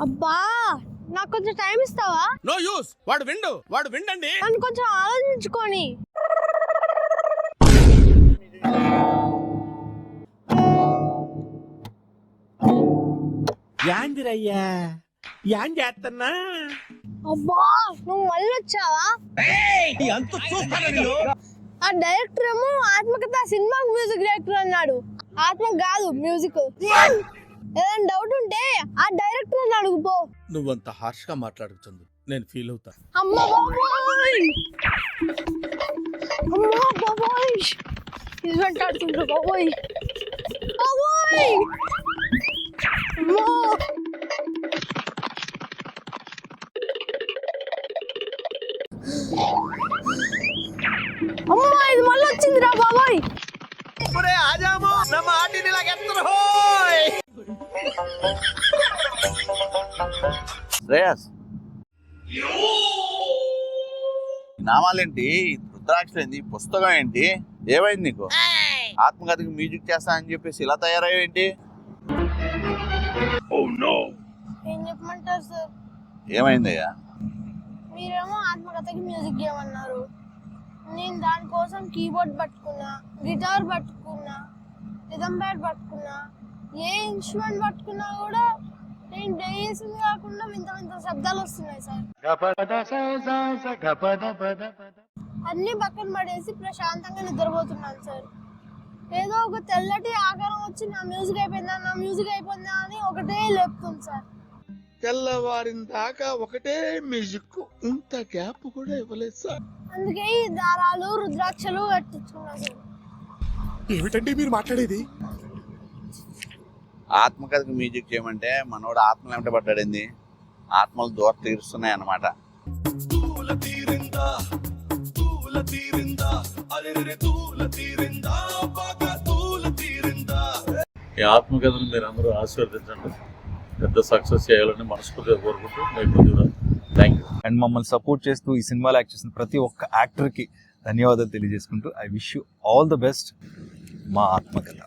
అబ్బా నాకు కొంచెం టైం ఇస్తావా? No use. వాడు విండండి. నన్ను కొంచెం ఆలోచించుకొని. యాందిరయ్యా యాం చేస్తున్నా? అబ్బా నువ్వు మళ్ళీ వచ్చావా? ఆ డైరెక్టర్ ఏమో ఆత్మకథ సినిమాకి మ్యూజిక్ డైరెక్టర్ అన్నాడు. ఆత్మ కాదు మ్యూజిక్. ఏదైనా డౌట్ ఉంటే ఆ డైరెక్టర్ అడుగుపో. నువ్వంత హార్ష్ గా మాట్లాడకు చందు, నేను ఫీల్ అవుతా. అమ్మ బాబోయ్, అమ్మ బాబోయ్, ఇది వెంటాడుతుండ్రు బాబోయ్, బాబోయ్, అమ్మో. అమ్మా ఇది మళ్ళీ వచ్చిందిరా బాబోయ్. శ్రేయస్, నామాలేంటి? రుద్రాక్షలు ఏంటి? పుస్తకం ఏంటి? ఏమైంది నీకు? ఆత్మకథకి మ్యూజిక్ చేస్తా అని చెప్పేసి ఇలా తయారయ్యేంటి? ఏం చెప్పమంటారు సార్? ఏమైందయ్యా? మీరేమో ఆత్మకథకి మ్యూజిక్ చేయమన్నారు. నేను దానికోసం కీబోర్డ్ పట్టుకున్నా, గిటార్ పట్టుకున్నా, రిథమ్ ప్యాడ్ పట్టుకున్నా, ఏ ఇన్స్ట్రుమెంట్ పట్టుకున్నా కూడా నేను ప్లే చేసింది కాకుండా వింత వింత శబ్దాలు వస్తున్నాయి సార్. అన్ని పక్కన పడేసి ప్రశాంతంగా నిద్రపోతున్నాను సార్. ఏదో ఒక తెల్లటి ఆకారం వచ్చి నా మ్యూజిక్ అయిపోయిందా అని ఒకటే లేపుతుంది సార్. తెల్లవారిన దాకా ఒకటే మ్యూజిక్, ఇంత గ్యాప్ కూడా ఇవ్వలేదు సార్. అందుకే ఈ దారాలు రుద్రాక్షలు కట్టించుకున్నా సార్. ఏమిటండి మీరు మాట్లాడేది? ఆత్మకథకి మ్యూజిక్ చేయమంటే మనోడు ఆత్మలు ఏమిట పడ్డాడింది? ఆత్మలు దూర తీరుస్తున్నాయి అన్నమాట. ఈ ఆత్మకథను మీరు అందరూ ఆశీర్వదించండి, పెద్ద సక్సెస్ చేయాలని మనస్ఫూర్తిగా కోరుకుంటూ మీకు థ్యాంక్ యూ. అండ్ మమ్మల్ని సపోర్ట్ చేస్తూ ఈ సినిమాలో యాక్ట్ చేసిన ప్రతి ఒక్క యాక్టర్కి ధన్యవాదాలు తెలియజేసుకుంటూ I wish you all the best. మా ఆత్మకథ.